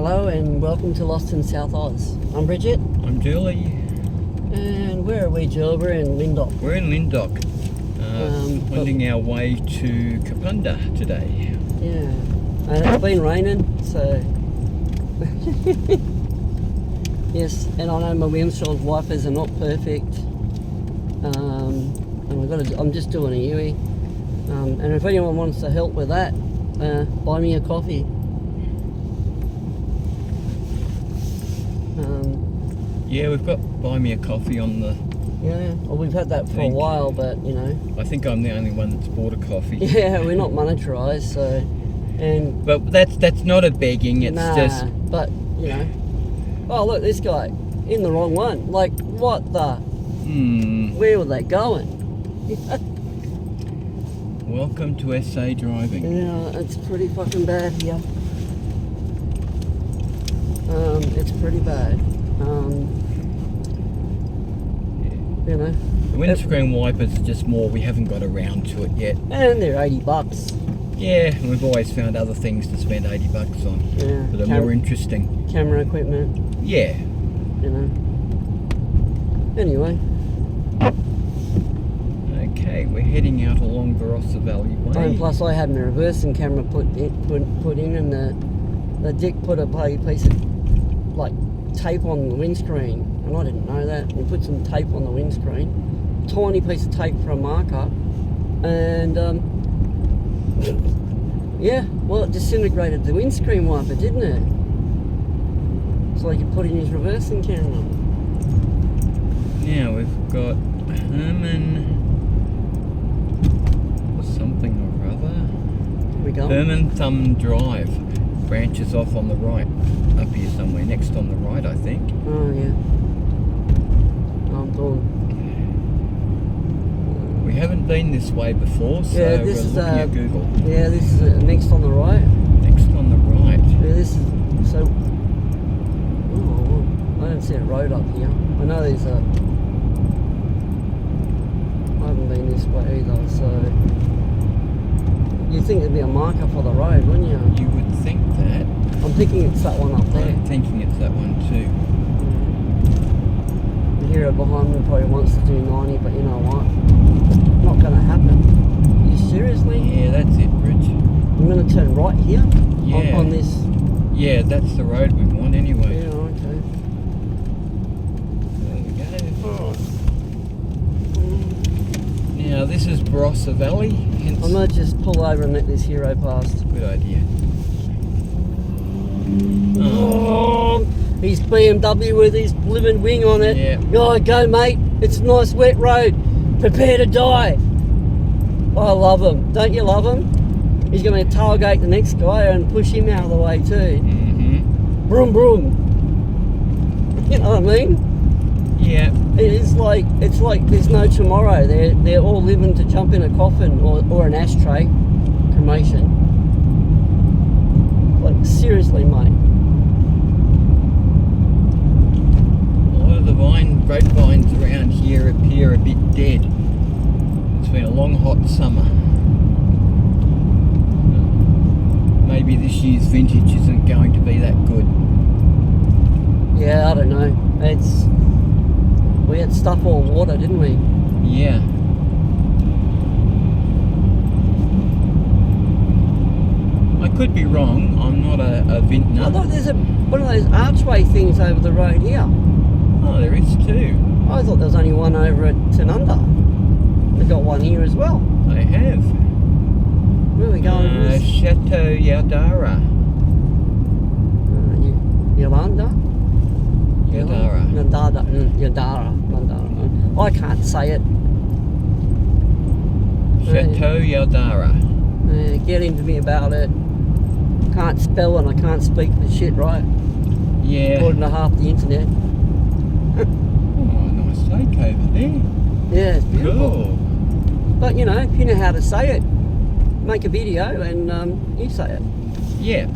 Hello and welcome to Lost in South Oz. I'm Bridget. I'm Julie. And where are we, Jill? We're in Lyndoch. We're in Lyndoch, wending our way to Kapunda today. Yeah, and it's been raining, so... Yes, and I know my windshield wipers are not perfect. And I'm just doing a Yui. And if anyone wants to help with that, buy me a coffee. Yeah, we've got buy me a coffee on the... Yeah, well, we've had that for a while, but you know... I think I'm the only one that's bought a coffee. Yeah, we're not monetarised, so... But that's not a begging, it's just... but, you know... Oh, look, this guy, in the wrong one. Like, what the... Where were they going? Welcome to SA driving. Yeah, it's pretty fucking bad here. It's pretty bad. You know. The windscreen wipers are just more, we haven't got around to it yet. And they're $80. Yeah, and we've always found other things to spend $80 on. Yeah. That are more interesting. Camera equipment. Yeah. You know. Anyway. Okay, we're heading out along Barossa Valley Way. And plus I had my reversing camera put in and the dick put a piece of like tape on the windscreen, and I didn't know that. We put some tape on the windscreen, tiny piece of tape for a marker, and yeah, well, it disintegrated the windscreen wiper, didn't it? So he could put in his reversing camera. Now we've got Herman something or other. We go. Herman Thumb Drive branches off on the right, up here somewhere, next on the right, I think. Oh yeah. I'm done. We haven't been this way before, so yeah, we're looking at Google. Yeah, this is next on the right. Next on the right. Yeah, this is so. Oh, I don't see a road up here. I know there's a. I haven't been this way either, so. You'd think there'd be a marker for the road, wouldn't you? You would think that. I'm thinking it's that one up there. I'm thinking it's that one too. The hero behind me probably wants to do 90, but you know what? Not going to happen. Are you seriously? Yeah, that's it, Rich. I'm going to turn right here? Yeah. On this? Yeah, that's the road we want anyway. Yeah, okay. There we go. Now this is Barossa Valley. I might just pull over and let this hero past. Good idea. Oh, his BMW with his living wing on it. Yeah. Oh, go mate, it's a nice wet road. Prepare to die. I love him. Don't you love him? He's going to tailgate the next guy and push him out of the way too. Broom broom. You know what I mean? Yeah. It's like there's no tomorrow. They're all living to jump in a coffin or an ashtray, cremation. Like seriously, mate. A lot of the grapevines around here appear a bit dead. It's been a long hot summer. Maybe this year's vintage isn't going to be that good. Yeah, I don't know. We had stuff all water, didn't we? Yeah. I could be wrong. I'm not a vintner. I thought there's one of those archway things over the road here. Oh, there is too. I thought there was only one over at Tanunda. They've got one here as well. They have. Where are we going? Chateau Yadara. Yolanda? Yadara. Yadara. I can't say it. Chateau Yadara. Get into me about it. Can't spell and I can't speak the shit right. Yeah. According to half the internet. Oh, nice lake over there. Yeah, it's beautiful. Cool. But you know, if you know how to say it, make a video and you say it. Yeah.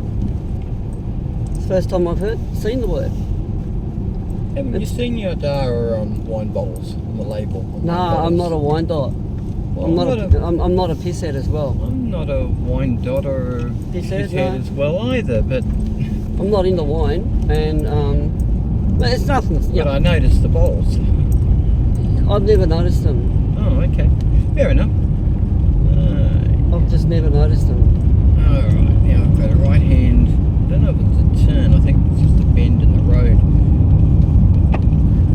It's the first time I've seen the word. Haven't you seen Yadara on wine bottles on the label? No, I'm not a wine dot. Well, I'm not a pisshead as well. I'm not a wine dot or Pisshead, pisshead no. as well either, but I'm not into wine, and but it's nothing. But I noticed the bottles. I've never noticed them. Oh, okay. Fair enough. I've just never noticed them. Alright, now I've got a right hand. I don't know if it's a turn, I think it's just a bend in the road.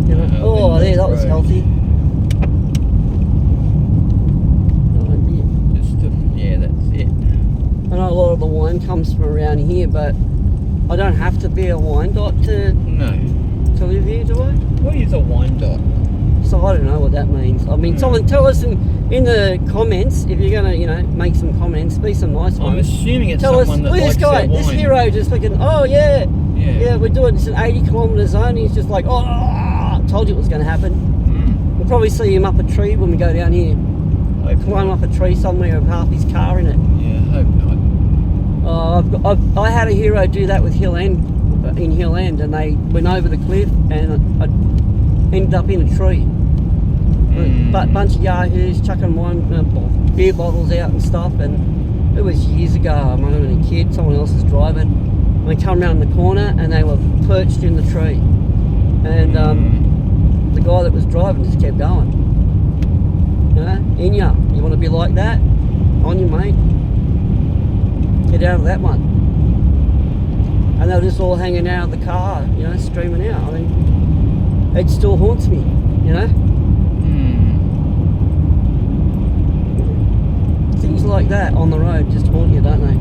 You know? Oh, there, that was healthy. Yeah, that's it. I know a lot of the wine comes from around here, but I don't have to be a wine dot to live here, do I? What is a wine dot? So I don't know what that means. I mean, someone tell us in the comments if you're gonna, make some comments. Be some nice ones. I'm assuming it's tell someone us, that likes this guy, their this wine. hero, just fucking. Oh yeah, we're doing it's an 80-kilometre zone. He's just like, I told you it was going to happen. We'll probably see him up a tree when we go down here. Climb up a tree somewhere with half his car in it. Yeah, I hope not. I had a hero do that with Hill End, in Hill End, and they went over the cliff, and I ended up in a tree. But bunch of yahoos chucking wine, beer bottles out and stuff, and it was years ago. I remember being a kid, someone else was driving, and we come around the corner, and they were perched in the tree, and the guy that was driving just kept going. You want to be like that? On you, mate. Get out of that one. And they were just all hanging out of the car, streaming out. I mean, it still haunts me, Things like that on the road just haunt you, don't they?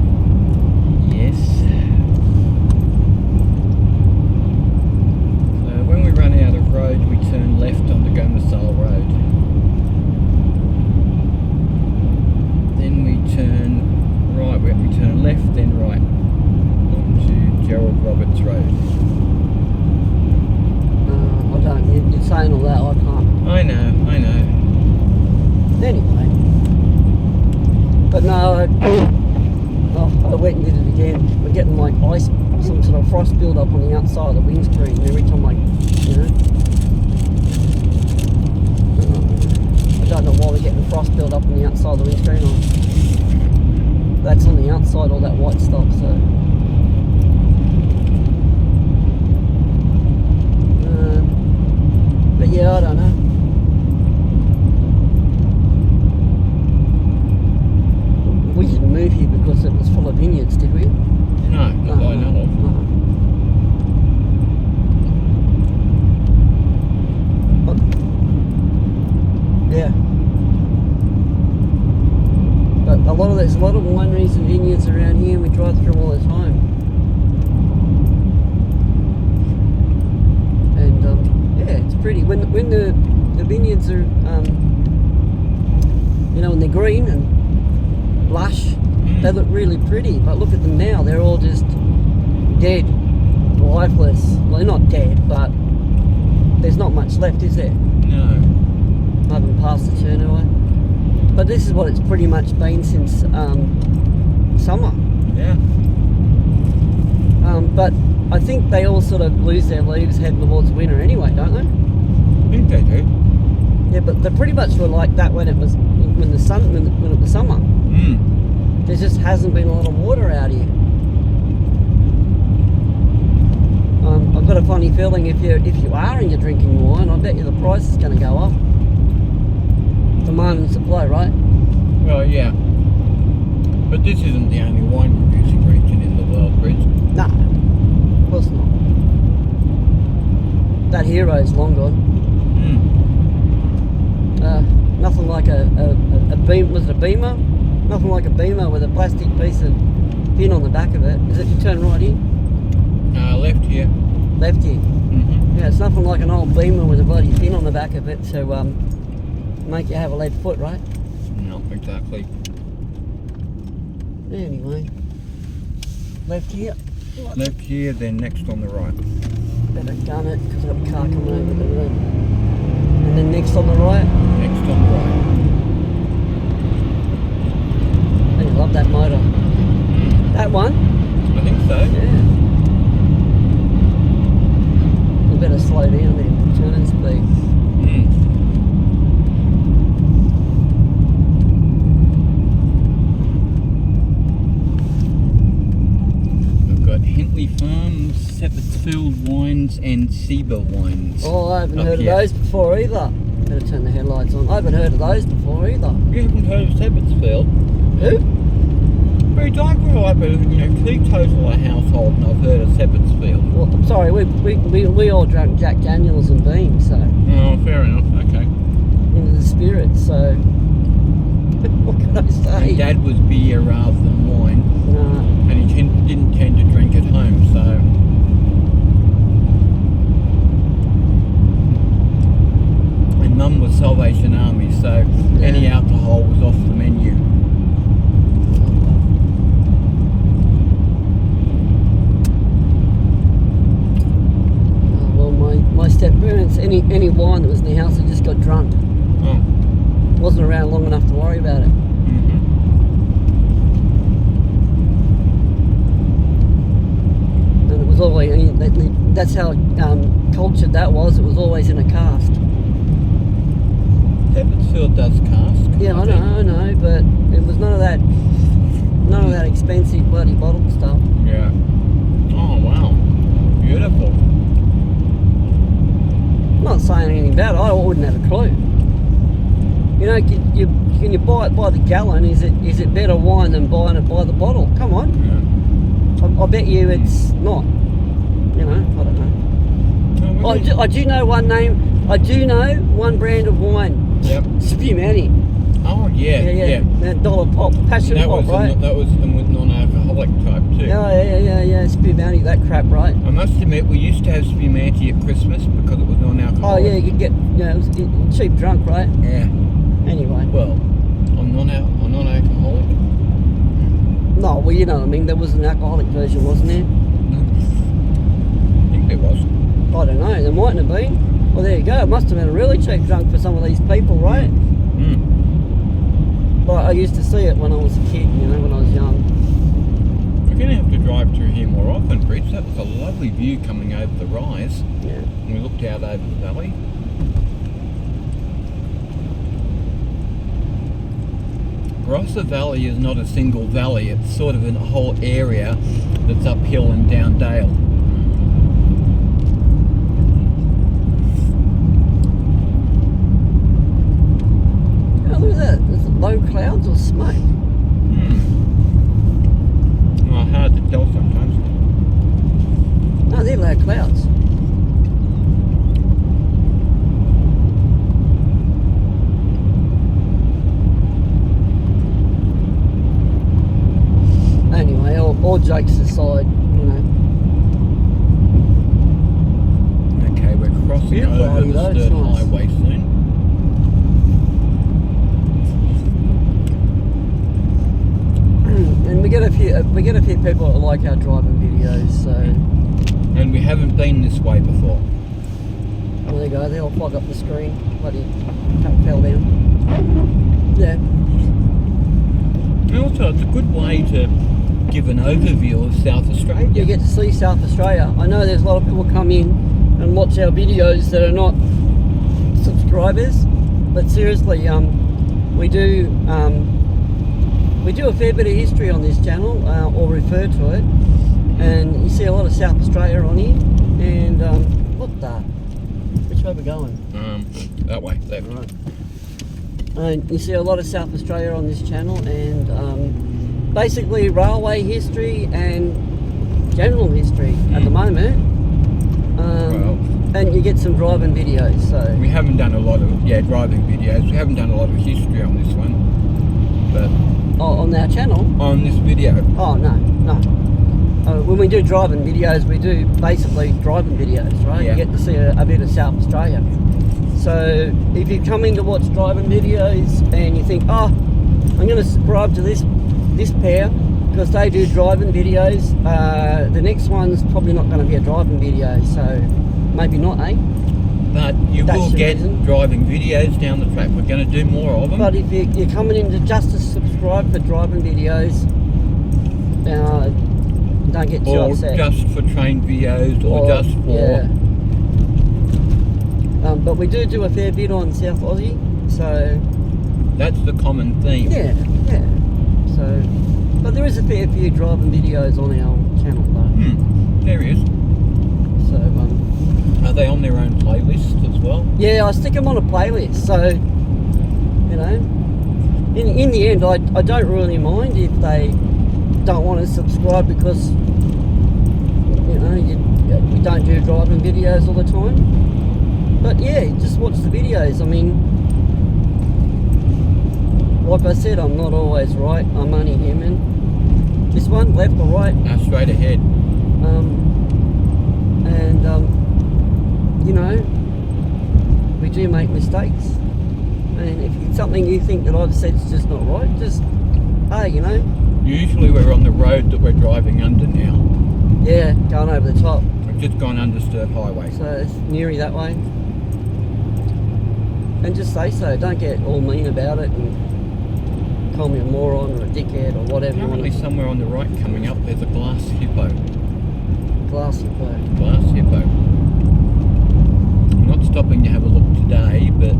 Yes. So when we run out of road, we turn left onto Gomersall Road. Then we turn right, we turn left, then right onto Gerald Roberts Road. I don't. You're saying all that, I can't. I know. Anyway. But no, I went and did it again. We're getting like ice, some sort of frost build up on the outside of the windscreen every time I don't know why we're getting frost build up on the outside of the windscreen. That's on the outside, all that white stuff, so. But yeah, I don't know. We didn't move here because it was full of vineyards, did we? No, not that I know of. Yeah. But there's a lot of wineries and vineyards around here, and we drive through all the time. And it's pretty. When the vineyards are, when they're green and lush, they look really pretty. But look at them now; they're all just dead, lifeless. Well, they're not dead, but there's not much left, is there? No. I haven't passed the turn, have I? But this is what it's pretty much been since summer. Yeah. But I think they all sort of lose their leaves heading towards winter anyway, don't they? I think they do. Yeah, but they pretty much were like that when it was when it was summer. There just hasn't been a lot of water out here. I've got a funny feeling if you are and you're drinking wine, I bet you the price is going to go up. Demand and supply, right? Well, yeah. But this isn't the only wine producing region in the world, Rich. No, of course not. That hero's long gone. Nothing like a beam. Was it a Beamer? Nothing like a Beamer with a plastic piece of pin on the back of it. Is it you turn right here? Left here. Left here. Yeah, it's nothing like an old Beamer with a bloody pin on the back of it to make you have a lead foot, right? Not exactly. Anyway, left here. Left here, then next on the right. Better gun it because I've got a car coming over the road. And then next on the right. Next on the right. I love that motor. That one? I think so. Yeah. We better slow down there. Turning speed. We've got Hintley Farm Sepetsfield Wines and Seba Wines. Oh, I haven't up heard here. of those before either. Better turn the headlights on. I haven't heard of those before either. You haven't heard of Sepetsfield? Who? I grew up as, teetotaler household, and I've heard of Sepetsfield. Well, I'm sorry, we all drank Jack Daniels and Beam, so Oh, fair enough. Okay. into the spirit. So what can I say? My dad was beer rather than wine, Nah. and he didn't tend to drink at home, so. And Mum was Salvation Army, so any alcohol was off the menu. My step-parents, any wine that was in the house, they just got drunk. Oh. Wasn't around long enough to worry about it. Mm-hmm. And it was always, that's how cultured that was. It was always in a cask. Sepetsfield does cask. Yeah, I know, but it was none of that expensive bloody bottled stuff. Yeah. Oh, wow. Beautiful. I'm not saying anything about it. I wouldn't have a clue. Can you buy it by the gallon? Is it better wine than buying it by the bottle? Come on. Yeah. I bet you it's not. I don't know. I do know one name. I do know one brand of wine. Yep. Spumani. Oh, yeah. That dollar pop, passion That pop, was right? that was a non-alcoholic type too. Yeah. Spumani, that crap, right? I must admit, we used to have Spumante at Christmas because it was non-alcoholic. Oh yeah, you could get it was cheap drunk, right? Yeah. Anyway. Well, I'm non-alcoholic. No, well you know what I mean. There was an alcoholic version, wasn't there? I think there was. I don't know. There mightn't have been. Well, there you go. It must have been a really cheap drunk for some of these people, right? Mm. But I used to see it when I was a kid, when I was young. We're going to have to drive through here more often, Bridge. That was a lovely view coming over the rise. Yeah. And we looked out over the valley. Barossa Valley is not a single valley. It's sort of a whole area that's uphill and down dale. Look at that. Is it low clouds or smoke? Well, hard to tell sometimes. No, they're low clouds. Anyway, all jokes aside, Okay, we're crossing Beautiful over the though, it's Sturt nice. Highway soon. And we get a few people that like our driving videos, so And we haven't been this way before. there they go, they all fog up the screen. Bloody cup fell down. Yeah. And also, it's a good way to give an overview of South Australia. You get to see South Australia. I know there's a lot of people come in and watch our videos that are not subscribers, but seriously, we do a fair bit of history on this channel, or refer to it, and you see a lot of South Australia on here. And which way are we going? That way, left. Right. And you see a lot of South Australia on this channel, and basically railway history and general history at the moment. And you get some driving videos. So We haven't done a lot of driving videos. We haven't done a lot of history on this one, but on our channel. on this video. Oh no. When we do driving videos, we do basically driving videos, right? Yeah. You get to see a bit of South Australia. So if you come in to watch driving videos and you think, oh, I'm going to subscribe to this pair because they do driving videos, the next one's probably not going to be a driving video, so maybe not, eh? But you That's will the get reason. driving videos down the track. We're going to do more of them. But if you're coming in to just to subscribe for driving videos, don't get too or upset. just for train videos, or just for... Yeah. But we do a fair bit on South Aussie, so That's the common theme. yeah. So, but there is a fair few driving videos on our channel though. There is. they on their own playlist as well? Yeah, I stick them on a playlist, so, you know, in the end, I don't really mind if they don't want to subscribe because, you know, we don't do driving videos all the time. But yeah, just watch the videos. I mean, like I said, I'm not always right. I'm only human. This one, left or right? Straight ahead. You know, we do make mistakes. And if it's something you think that I've said is just not right, just, hey, you know. Usually we're on the road that we're driving under now. Yeah, going over the top. We've just gone undisturbed highway. So it's neary that way. And just say so. Don't get all mean about it and call me a moron or a dickhead or whatever you want Apparently to. somewhere on the right coming up there's a glass hippo. Glass hippo. Glass hippo. I'm not stopping to have a look today, but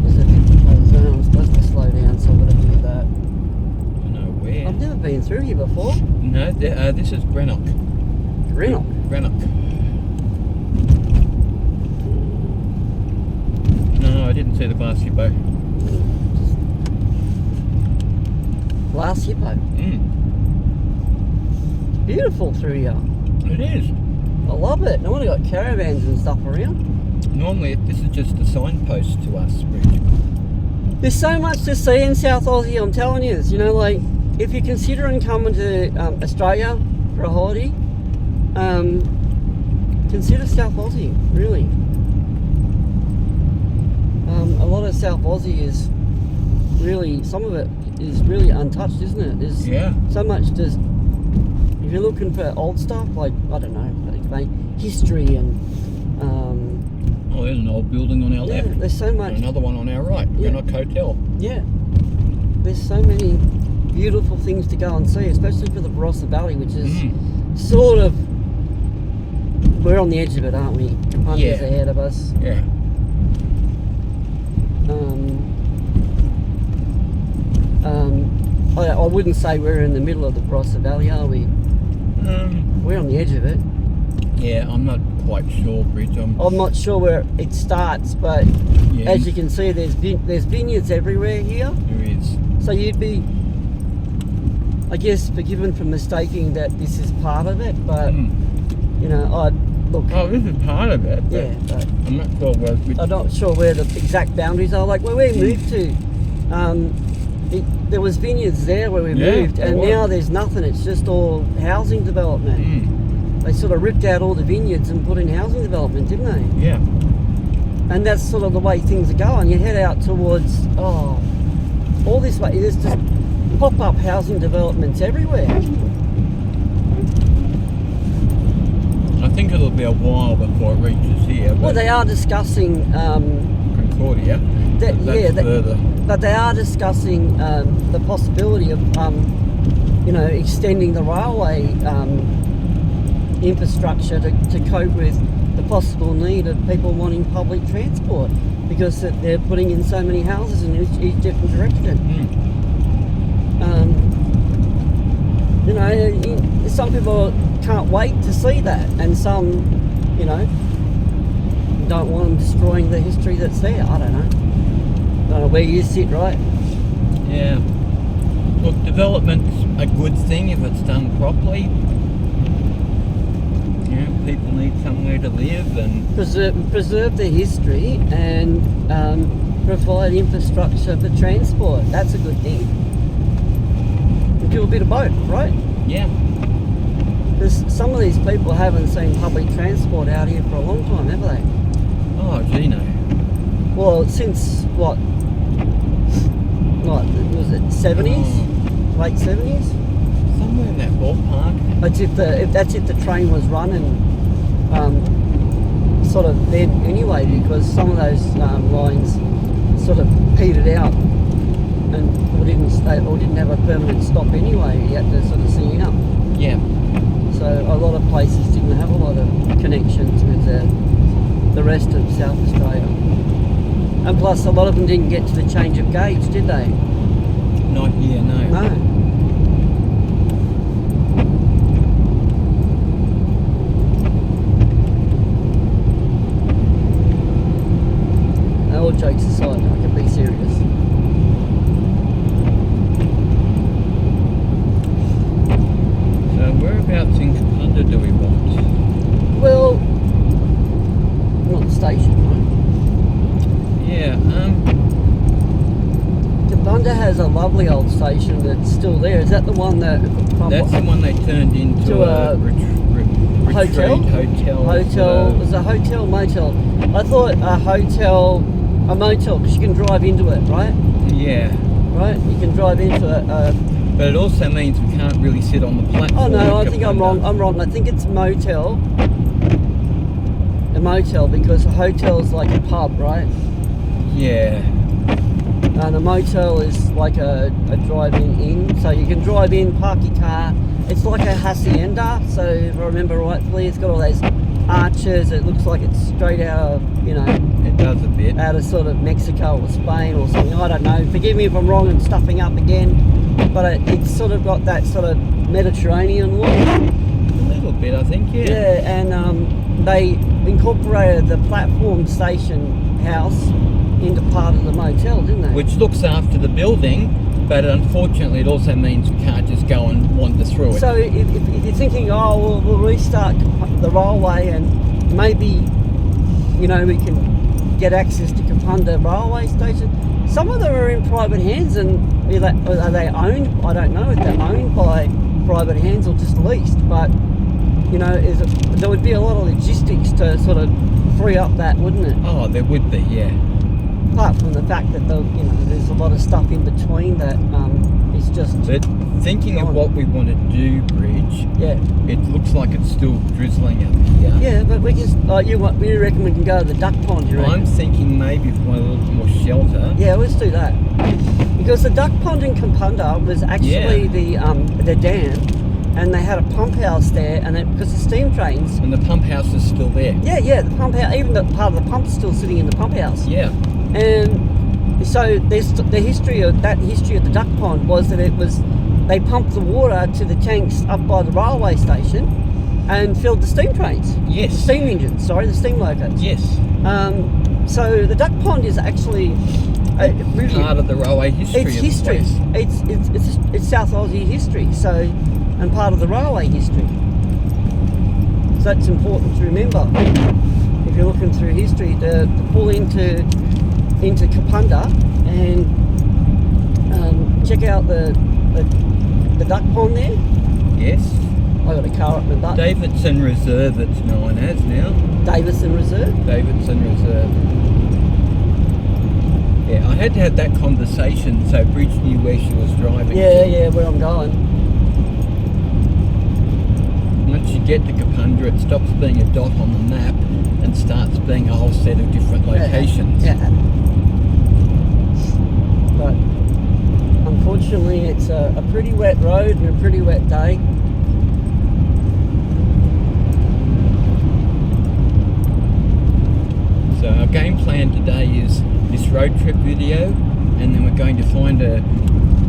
There's a 50k zone. I'm supposed to slow down, so I'm going to do that. I don't know where. I've never been through here before. No, this is Greenock. Greenock. Greenock. No, I didn't see the glass hippo. Glass hippo. Beautiful through here. It is. I love it. No wonder got caravans and stuff around. Normally this is just a signpost to us, Rich. There's so much to see in South Aussie, I'm telling you. You know, like, if you're considering coming to Australia for a holiday, consider South Aussie, really. A lot of South Aussie is really, some of it is really untouched, isn't it? There's so much just, if you're looking for old stuff, like, I don't know, like history and... oh, there's an old building on our left. There's so much. And another one on our right, Greenock Hotel. Yeah. There's so many beautiful things to go and see, especially for the Barossa Valley, which is sort of, we're on the edge of it, aren't we? Kapunda's ahead of us. Yeah. I wouldn't say we're in the middle of the Barossa Valley, are we? We're on the edge of it. Yeah, I'm not quite sure, Bridge. I'm not sure where it starts, but as you can see, there's vineyards everywhere here. There is. So you'd be, I guess, forgiven for mistaking that this is part of it, but you know, look. Oh, this is part of it. Yeah, but I'm not sure where. I'm not sure where the exact boundaries are. Like where we moved to, there was vineyards there where we moved, and now there's nothing. It's just all housing development. They sort of ripped out all the vineyards and put in housing development, didn't they? Yeah. And that's sort of the way things are going. You head out towards all this way. There's just pop-up housing developments everywhere. I think it'll be a while before it reaches here. Well, they are discussing Concordia. Further. But they are discussing the possibility of you know, extending the railway infrastructure to cope with the possible need of people wanting public transport, because they're putting in so many houses in each different direction. You know, some people can't wait to see that, and some, you know, don't want them destroying the history that's there. I don't know where you sit, right? Yeah. Look, development's a good thing if it's done properly. You know, people need somewhere to live and preserve the history and provide infrastructure for transport. That's a good thing. We do a bit of both, right? Yeah. Because some of these people haven't seen public transport out here for a long time, have they? Oh, gee, no. Well, since what was it, 70s? Late 70s? Somewhere in that ballpark. That's if the train was running sort of then anyway, because some of those lines sort of petered out and didn't have a permanent stop anyway. You had to sort of sing out. Yeah. So a lot of places didn't have a lot of connections with the rest of South Australia. And plus, a lot of them didn't get to the change of gauge, did they? Not here, no. No. lovely old station that's still there. Is that the one that... That's the one they turned into a hotel? Hotel. It was a hotel motel. I thought a hotel, a motel, because you can drive into it, right? Yeah. Right? You can drive into it. But it also means we can't really sit on the platform. Oh no, I think I'm wrong. I think it's motel. A motel, because a hotel is like a pub, right? Yeah. And a motel is like a drive-in inn. So you can drive in, park your car. It's like a hacienda. So if I remember rightfully, it's got all those arches. It looks like it's straight out of, you know... It does a bit. Out of sort of Mexico or Spain or something. I don't know. Forgive me if I'm wrong and stuffing up again. But it's sort of got that sort of Mediterranean look. A little bit, I think, yeah. Yeah, and they incorporated the platform station house into part of the motel, didn't they? Which looks after the building, but unfortunately it also means we can't just go and wander through it. So if you're thinking, oh, we'll restart the railway and maybe, you know, we can get access to Kapunda railway station. Some of them are in private hands, and are they owned? I don't know if they're owned by private hands or just leased, but you know, there would be a lot of logistics to sort of free up that, wouldn't it? Oh, there would be, yeah. Apart from the fact that there's a lot of stuff in between that it's just. But thinking of what we want to do, Bridge. Yeah. It looks like it's still drizzling up here. Yeah, but we can. You reckon we can go to the duck pond? You reckon? I'm thinking maybe if we want a little more shelter. Yeah, let's do that. Because the duck pond in Kapunda was actually the dam, and they had a pump house there, and because the steam trains. And the pump house is still there. Yeah, the pump house. Even the part of the pump's still sitting in the pump house. Yeah. And so there's the history of the duck pond was that they pumped the water to the tanks up by the railway station and filled the steam trains. Yes. The steam engines, the steam locos. Yes. So the duck pond is actually really part of the railway history. It's history. It's South Aussie history. So, and part of the railway history. So that's important to remember if you're looking through history to pull into Kapunda and check out the duck pond there. Yes. I got a car up my butt. Davidson Reserve, it's known as now. Davidson Reserve? Davidson Reserve. Yeah, I had to have that conversation so Bridge knew where she was driving. Yeah, where I'm going. Once you get to Kapunda, it stops being a dot on the map and starts being a whole set of different locations. Yeah. But unfortunately, it's a pretty wet road and a pretty wet day. So our game plan today is this road trip video, and then we're going to find a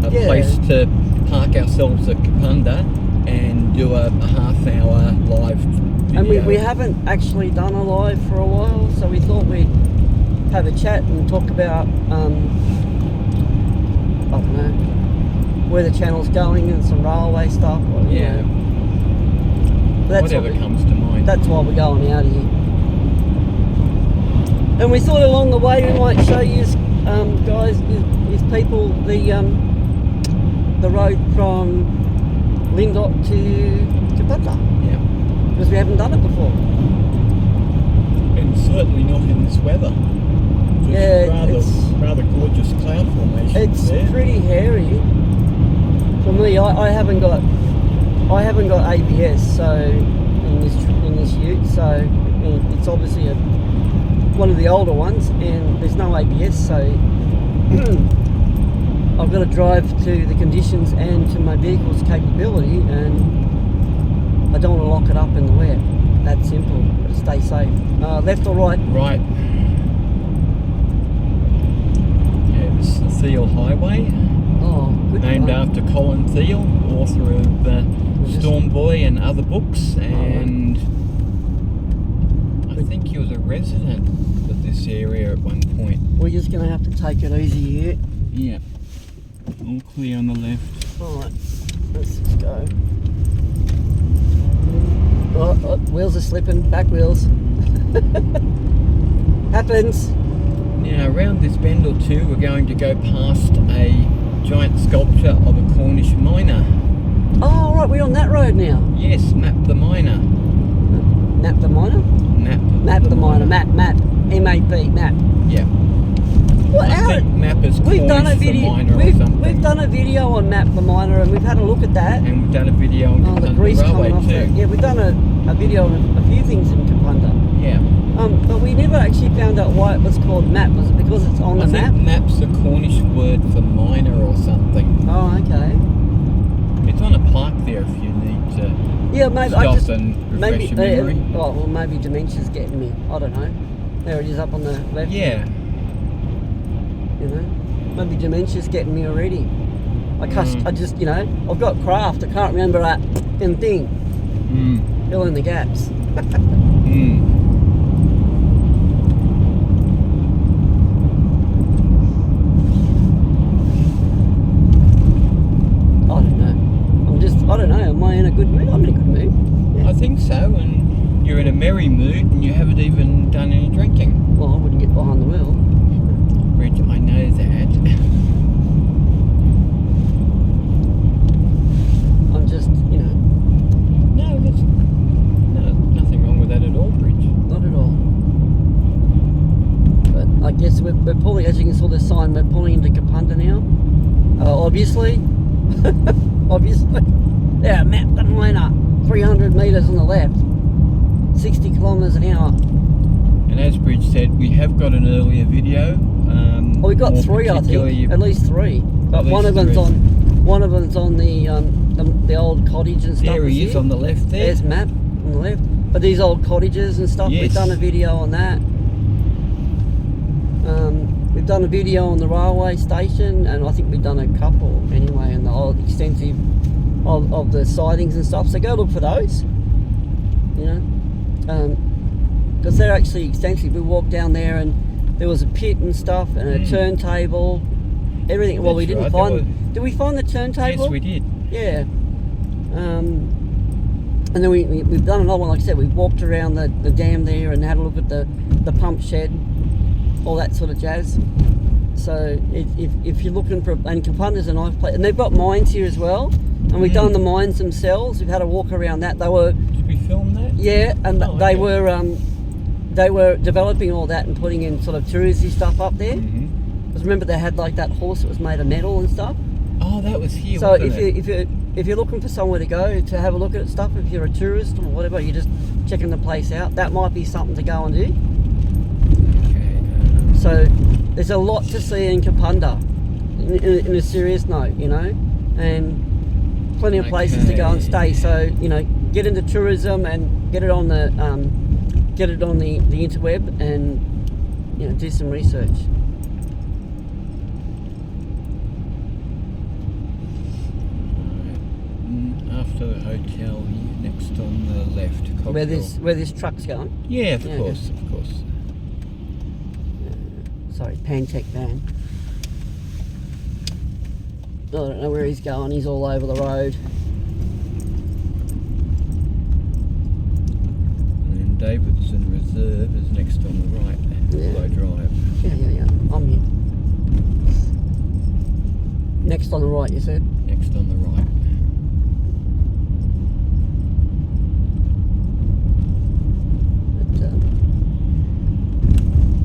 place to park ourselves at Kapunda and do a half-hour live video. And we haven't actually done a live for a while, so we thought we'd have a chat and talk about, I don't know, where the channel's going and some railway stuff. Or, yeah. Whatever comes to mind. That's why we're going out here. And we thought along the way we might show you, guys, is people the road from Lyndoch to Kapunda. Yeah. Because we haven't done it before. And certainly not in this weather. Just rather gorgeous cloud formation. It's pretty hairy. For me, I haven't got ABS, so in this ute, so it's obviously one of the older ones, and there's no ABS, so I've got to drive to the conditions and to my vehicle's capability, and I don't want to lock it up in the wet. That's simple, but stay safe. Left or right? Right. Yeah, this is the Thiel Highway. Oh, good. Named after Colin Thiel, author of Storm Boy and other books, and I think he was a resident of this area at one point. We're just going to have to take it easy here. Yeah. All clear on the left. Alright, let's just go. Oh, wheels are slipping, back wheels. Happens. Now around this bend or two we're going to go past a giant sculpture of a Cornish miner. Oh, right, we're on that road now. Yes, Map the Miner. Map the Miner? Map the Miner. Map. M-A-P, map. Yeah. Well, I think Map is Cornish for miner or something. We've done a video on Map the Miner, and we've had a look at that. And we've done a video on the Kapunda grease Railway coming off too. it. Yeah, we've done a video on a few things in Kapunda. Yeah. But we never actually found out why it was called Map. Was it because it's on the map? I think Map's a Cornish word for miner or something. Oh, okay. It's on a plaque there if you need to maybe stop and refresh your memory. Well, maybe dementia's getting me. I don't know. There it is up on the left. Yeah. You know, maybe dementia's getting me already. I just, you know, I've got craft. I can't remember that thing. Fill in the gaps. I don't know, am I in a good mood? I'm in a good mood. Yeah. I think so, and you're in a merry mood and you haven't even done any drinking. Well, I wouldn't get behind the wheel. Reg, I know that. I'm just, you know. No, nothing wrong with that at all, Bridge. Not at all. But I guess we're pulling, as you can see the sign, we're pulling into Kapunda now. Obviously. Obviously. Yeah, Map the Miner, 300 metres on the left, 60 kilometres an hour. And as Bridge said, we have got an earlier video. Well, we've got three, I think, at least three. But one of them's on the old cottage and stuff. There he is on the left there. There's Map on the left. But these old cottages and stuff, yes. We've done a video on that. We've done a video on the railway station, and I think we've done a couple anyway, and the old extensive of the sightings and stuff. So go look for those, you know, because they're actually extensive. We walked down there and there was a pit and stuff and a turntable, everything. Well, we didn't find. Did we find the turntable? Yes, we did. Yeah. And then we've done another one. Like I said, we walked around the dam there and had a look at the pump shed, all that sort of jazz. So if you're looking for, and Kapunda's a nice place, and they've got mines here as well, and we've done the mines themselves. We've had a walk around that. They were. Did we film that? Yeah, and they were developing all that and putting in sort of touristy stuff up there. Because remember they had like that horse that was made of metal and stuff. Oh, that was here. So if you're looking for somewhere to go to have a look at stuff, if you're a tourist or whatever, you're just checking the place out. That might be something to go and do. Okay. So there's a lot to see in Kapunda, in a serious note, you know, and plenty of places to go and stay. So you know, get into tourism and get it on the interweb, and you know, do some research. After the hotel, next on the left. Where this truck's going? Yeah, of course. Sorry, Pantech van. I don't know where he's going. He's all over the road. And then Davidson Reserve is next on the right. Low drive. Yeah. I'm here. Next on the right, you said? Next on the right.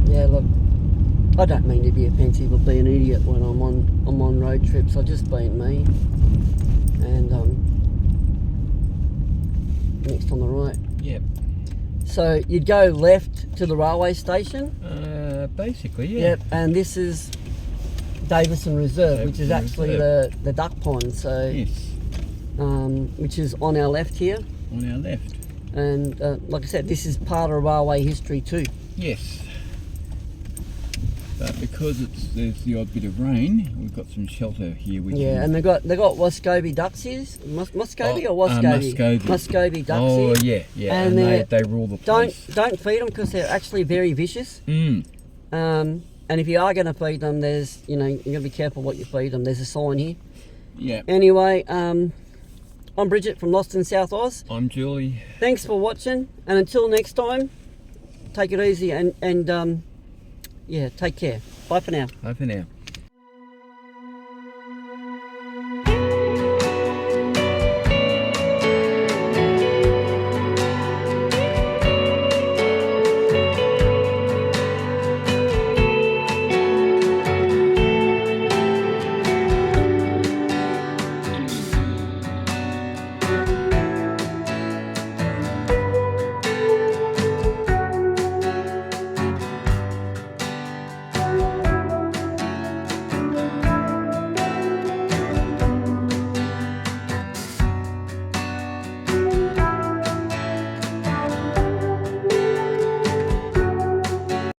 Yeah, look, I don't mean to be offensive or be an idiot when I'm on road trips. I just being me. And next on the right. Yep. So you'd go left to the railway station. Basically, yeah. Yep. And this is Davison Reserve, which is actually the duck pond. So yes. Which is on our left here. On our left. And like I said, this is part of railway history too. Yes. But because there's the odd bit of rain, we've got some shelter here. And they got Wascovy ducks here. Muscovy or Wascovy? Muscovy ducks here. Oh yeah. And they rule the place. Don't feed them because they're actually very vicious. And if you are going to feed them, there's you're going to be careful what you feed them. There's a sign here. Yeah. Anyway, I'm Bridget from Lost in South Oz. I'm Julie. Thanks for watching, and until next time, take it easy and yeah, take care. Bye for now. Bye for now.